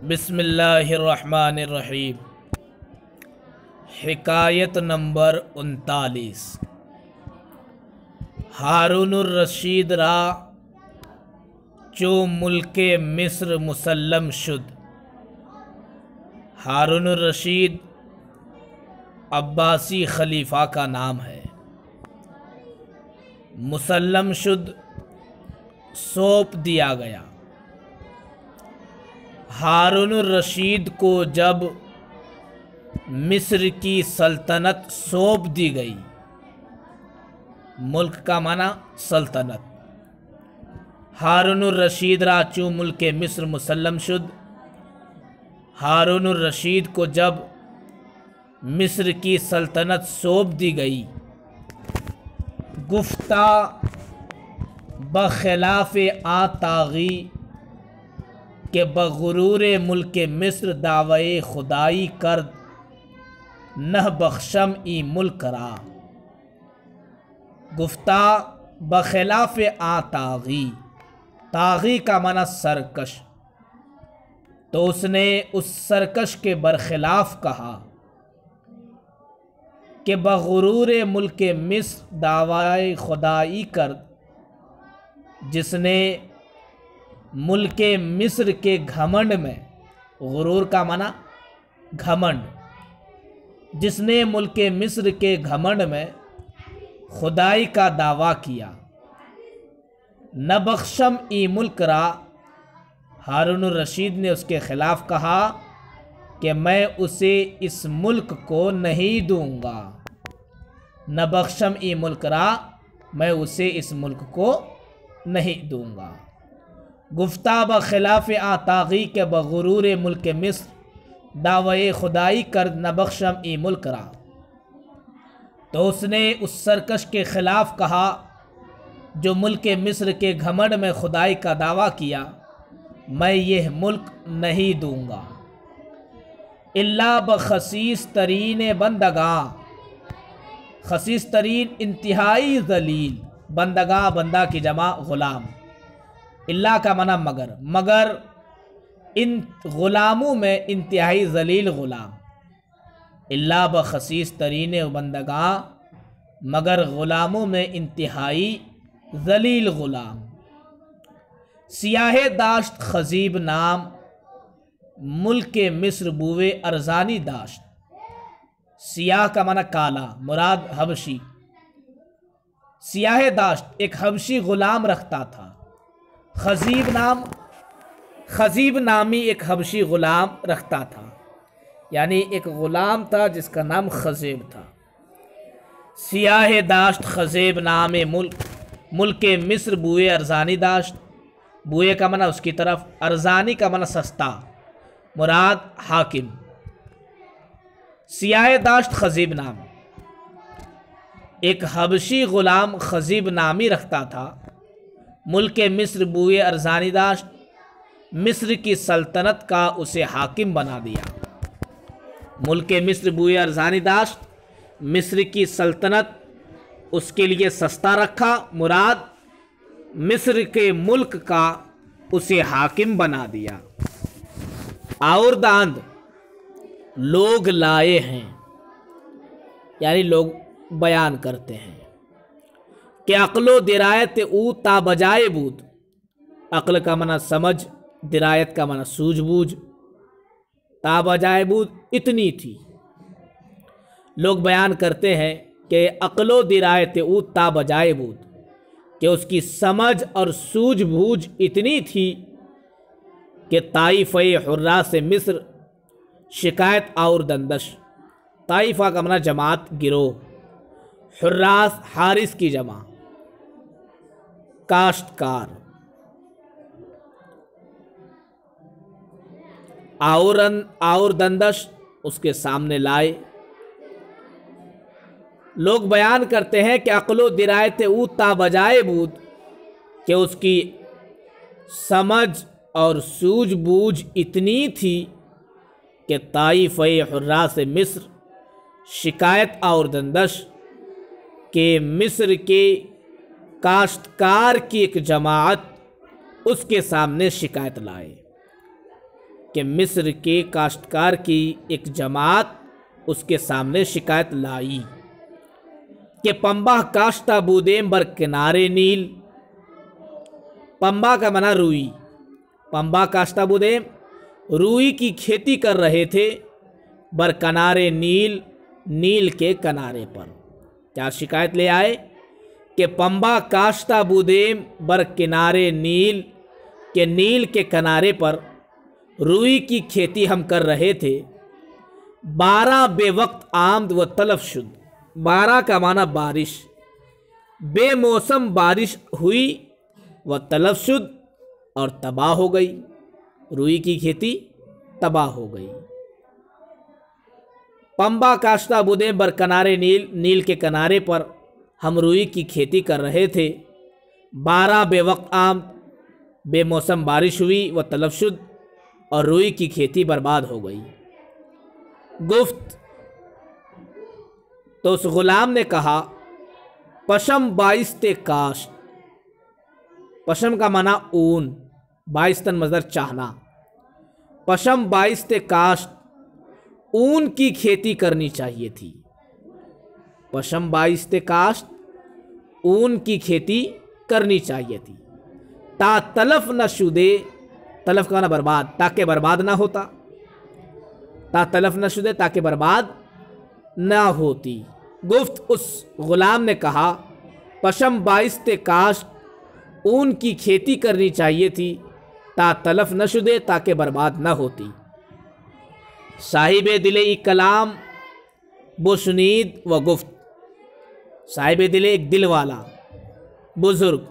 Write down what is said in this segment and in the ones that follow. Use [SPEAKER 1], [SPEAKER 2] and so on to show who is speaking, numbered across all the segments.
[SPEAKER 1] बिस्मिल्लाहिर्रहमानिर्रहीम। हिकायत नंबर 39। हारूनुर रशीद रा चो मुल्के मिस्र मुसल्लम शुद। हारूनुर रशीद अब्बासी खलीफा का नाम है। मुसल्लम शुद सौंप दिया गया। हारूनुर रशीद को जब मिस्र की सल्तनत सौंप दी गई, मुल्क का माना सल्तनत। हारूनुर रशीद राचू मुल्क मिस्र मुसल्लम शुद। हारूनुर रशीद को जब मिस्र की सल्तनत सौंप दी गई, गुफ्ता बखिलाफ आतागी के बगरूर मुल्क मिस्र दावे खुदाई कर नह बख्शम ई मुल्क रा। गुफ्ता बखिलाफ आतागी, तागी का माना सरकश, तो उसने उस सरकश के बरखिलाफ कहा कि बगरूर मुल्क मिस्र दावाए खुदाई कर, जिसने मुल्क मिस्र के घमंड में, गुरूर का माना घमंड, जिसने मुल्क मिस्र के घमंड में खुदाई का दावा किया, न बख्शम ई मुल्क रा। हारूनुर रशीद ने उसके ख़िलाफ़ कहा कि मैं उसे इस मुल्क को नहीं दूंगा। न बख्शम ई मुल्क रा, मैं उसे इस मुल्क को नहीं दूंगा। गुफ्ता बखिलाफ़ आतागी के बगरूर मुल्क मिस्र दावे खुदाई कर न बख्शम ई मुल्क रा, तो उसने उस सरकश के ख़िलाफ़ कहा जो मुल्क मिस्र के घमंड में खुदाई का दावा किया, मैं यह मुल्क नहीं दूंगा। इल्ला बखसीस तरीन बंदगा, खसीस तरीन इंतहाई ज़लील, बंदगा बंदा की जमा ग़ुलाम, इल्ला का मना मगर, मगर इन ग़ुलामों में इंतहाई ज़लील ग़ुलाम। इल्ला बखसीस तरीन बंदगा, मगर ग़ुलामों में इंतहाई ज़लील ग़ुलाम। सियाह दाश्त खजीब नाम, मुल्क मिस्र बुए अरजानी दाश्त। सियाह का मना काला, मुराद हबशी। सियाह दाश्त एक हबशी ग़ुलाम रखता था। खजीब नाम, खजीब नामी एक हबशी ग़ुलाम रखता था, यानी एक ग़ुलाम था जिसका नाम खजीब था। सियाह दाश्त खजीब नाम मुल्क मिस्र बुए अरजानी दाश्त। बुए का मना उसकी तरफ, अरजानी का मना सस्ता, मुराद हाकिम। सियाह दाश्त खजीब नाम एक हबशी ग़ुलाम खजीब नामी रखता था। मुल्क मिस्र बुए अरजानी दाश्त, मिस्र की सल्तनत का उसे हाकिम बना दिया। मुल्क मिस्र बुए अरजानी दाश्त, मिस्र की सल्तनत उसके लिए सस्ता रखा, मुराद मिस्र के मुल्क का उसे हाकिम बना दिया। और दांद लोग लाए हैं, यानी लोग बयान करते हैं कि अक्लो दिरायत ऊ ता बजाए बूद। अक्ल का मना समझ, दिरायत का मना सूझबूझ, ता बजाए बूद इतनी थी। लोग बयान करते हैं कि अक्लो दिरायत ऊ ता बजाए बूद, कि उसकी समझ और सूझबूझ इतनी थी कि ताइफ़े हुर्रा से मिस्र शिकायत और दंदश। ताइफ़ा का मना जमात, गिरोह, हुर्रास हारिस की जमा, काश्तकार। और दंदश उसके सामने लाए। लोग बयान करते हैं कि अक्लो दिरायत ऊ ता बजाए बूद, कि उसकी समझ और सूझबूझ इतनी थी कि ताइफ़े हुर्रा से मिस्र शिकायत और दंदश के मिस्र के काश्तकार की एक जमात उसके सामने शिकायत लाए। कि मिस्र के काश्तकार की एक जमात उसके सामने शिकायत लाई कि पंबा काश्ता बूदेम बर किनारे नील। पंबा का मना रुई, पंबा काश्ता बूदेम रुई की खेती कर रहे थे, बर किनारे नील, नील के किनारे पर। क्या शिकायत ले आए कि पंबा काश्ता बूदेम बर किनारे नील, के नील के किनारे पर रुई की खेती हम कर रहे थे। 12 बेवक्त आमद व तलफ शुद, 12 का माना बारिश, बेमौसम बारिश हुई, व तलफ शुद और तबाह हो गई, रुई की खेती तबाह हो गई। पंबा काश्ता बुदे बर किनारे नील, नील के किनारे पर हम रुई की खेती कर रहे थे। 12 बेवक्त आम, बेमौसम बारिश हुई, व तलफ शुद और रुई की खेती बर्बाद हो गई। गुफ्त, तो उस गुलाम ने कहा, पशम बाइस्ते काश्त, पशम का माना ऊन, बाइस्तन मजदर चाहना, पशम बाइस्ते काश्त, ऊन की खेती करनी चाहिए थी। पशम बाइस्ते काश्त, ऊन की खेती करनी चाहिए थी। ता तलफ न शुदे, तलफ का ना बर्बाद, ताकि बर्बाद ना होता, ता तलफ न शुदे ताकि बर्बाद ना होती। गुफ्त, उस गुलाम ने कहा, पशम बाइस्ते काश्त, ऊन की खेती करनी चाहिए थी, ता तलफ न शुदे ताकि बर्बाद ना होती। साहिब दिले ई कलाम बुशनीद व गुफ्त, साहिब दिले एक दिल वाला बुजुर्ग,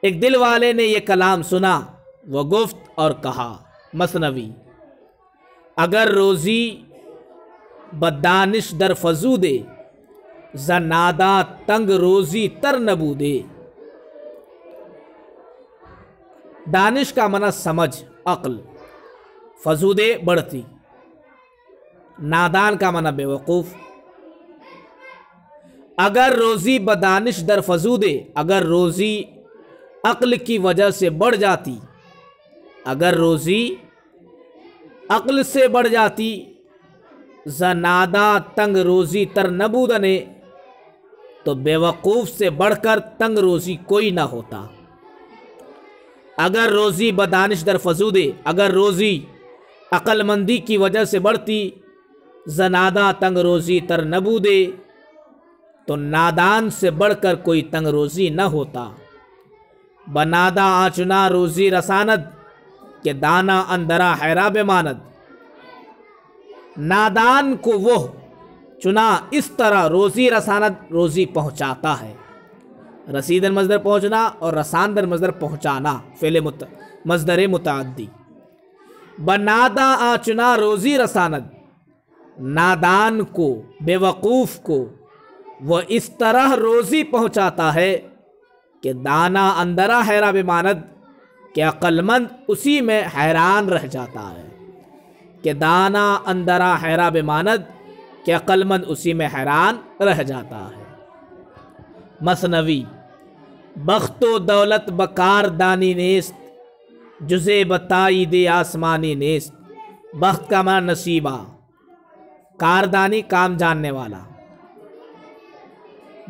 [SPEAKER 1] एक दिल वाले ने यह कलाम सुना, व गुफ्त और कहा। मसनवी, अगर रोज़ी बदानिश दर फजूदे, जनादा तंग रोज़ी तर नबूदे। दानिश का मना समझ, अक्ल, फजूदे बढ़ती, नादान का मना बेवकूफ़। अगर रोज़ी बदानिश दर फजूदे, अगर रोज़ी अक्ल की वजह से बढ़ जाती, अगर रोज़ी अक्ल से बढ़ जाती, जनादा तंग रोज़ी तर नबूदने, तो बेवकूफ़ से बढ़कर तंग रोज़ी कोई ना होता। अगर रोज़ी बदानिश दर फजूदे, अगर रोज़ी अक्लमंदी की वजह से बढ़ती, जनादा तंग रोज़ी तर नबूदे, तो नादान से बढ़कर कोई तंग रोज़ी न होता। बनादा आचुना रोज़ी रसानद, के दाना अंदरा हैरा बेमानद। नादान को वो चुना इस तरह रोज़ी रसानद, रोज़ी पहुँचाता है। रसीदन मजदर पहुँचना और रसानदर मजदर पहुँचाना, फ़ेले मजदर मुताद्दी। बनादा आचुना रोज़ी रसानद, नादान को, बेवकूफ़ को वह इस तरह रोज़ी पहुँचाता है कि दाना अंदरा हैरा बेमानद, कि अक्लमंद उसी में हैरान रह जाता है। कि दाना अंदरा हैरा बेमानद, कि अक्लमंद उसी में हैरान रह जाता है। मसनवी, बख्तो दौलत बकार दानी नेस्त, जुज़े बताई दे आसमानी नेस्त। बख्त का माना नसीबा, कारदानी काम जानने वाला।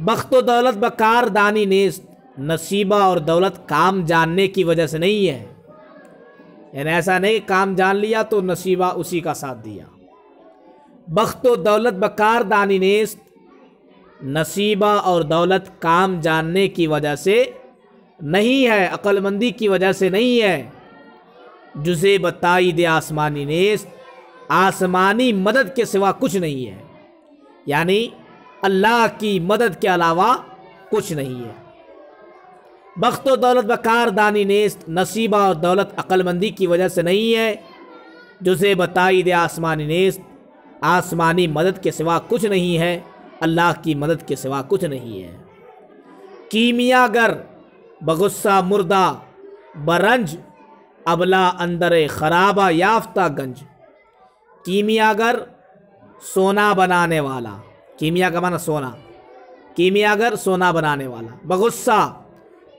[SPEAKER 1] बख्तो दौलत बकार दानी नेस्त, नसीबा और दौलत काम जानने की वजह से नहीं है, यानी ऐसा नहीं काम जान लिया तो नसीबा उसी का साथ दिया। बख्तो दौलत बकार दानी नेस्त, नसीबा और दौलत काम जानने की वजह से नहीं है, अक्लमंदी की वजह से नहीं है। जुज़े बताई दे आसमानी नेस्त, आसमानी मदद के सिवा कुछ नहीं है, यानी अल्लाह की मदद के अलावा कुछ नहीं है। बख्त व दौलत बकार दानी नेस्त, नसीबा और दौलत अक्लमंदी की वजह से नहीं है। जुज़े बताई दे आसमानी नेस्त, आसमानी मदद के सिवा कुछ नहीं है, अल्लाह की मदद के सिवा कुछ नहीं है। कीमियागर बगुस्सा मुर्दा बरंज, अबला अंदर खराबा याफ्ता गंज। कीमियागर सोना बनाने वाला, कीमिया का माना सोना, कीमियागर सोना बनाने वाला। बगुस्सा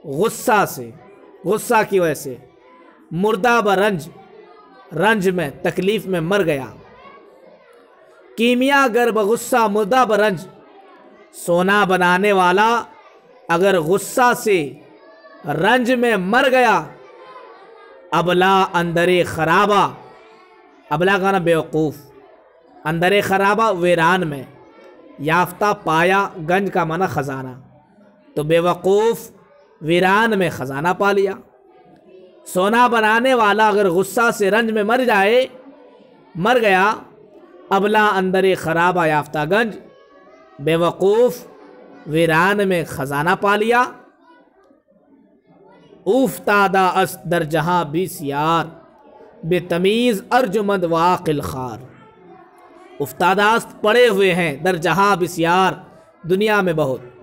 [SPEAKER 1] गुस्सा से, गुस्सा की वजह से। मुर्दा बरंज रंज में तकलीफ में मर गया। कीमिया गर बगुस्सा मुर्दा बरंज, सोना बनाने वाला अगर गुस्सा से रंज में मर गया। अबला अंदरे खराबा, अबला का ना बेवकूफ़, अंदरे खराबा वीरान में, याफ्ता पाया, गंज का माना ख़जाना, तो बेवकूफ़ वीरान में ख़जाना पा लिया। सोना बनाने वाला अगर गुस्सा से रंज में मर गया। अबला अंदरे खराबा याफ्ता गंज, बेवकूफ़ वीरान में ख़जाना पा लिया। उफ्तादा अस दर जहाँ बिस्यार, बेतमीज़ अर्जुमंद वाक़िल खार। उफ्तादास्त पड़े हुए हैं, दर जहाँ बिस्यार, दुनिया में बहुत।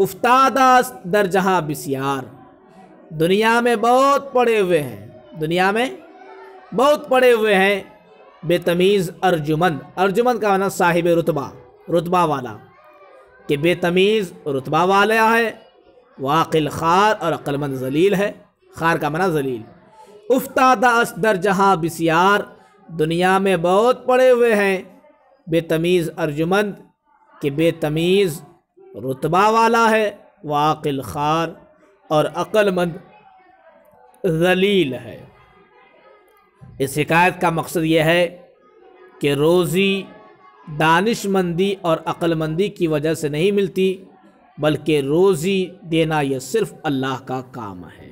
[SPEAKER 1] उफ्तादास्त दर जहाँ बिस्यार, दुनिया में बहुत पड़े हुए हैं, दुनिया में बहुत पड़े हुए हैं। बेतमीज़ अर्जुमंद, अर्जुमंद का माना साहिब रुतबा, रुतबा वाला, कि बेतमीज़ रुतबा वाला है। वाक़िल खार, और अक्लमंद जलील है। खार का माना जलील। उफ्तादा असदर जहाँ बिस्यार, दुनिया में बहुत पड़े हुए हैं। बेतमीज़ अर्जुमंद, कि बेतमीज़ रुतबा वाला है। वाक़िल खार, और अक्लमंद जलील है। इस हिकायत का मकसद यह है कि रोज़ी दानिशमंदी और अक्लमंदी की वजह से नहीं मिलती, बल्कि रोज़ी देना यह सिर्फ़ अल्लाह का काम है।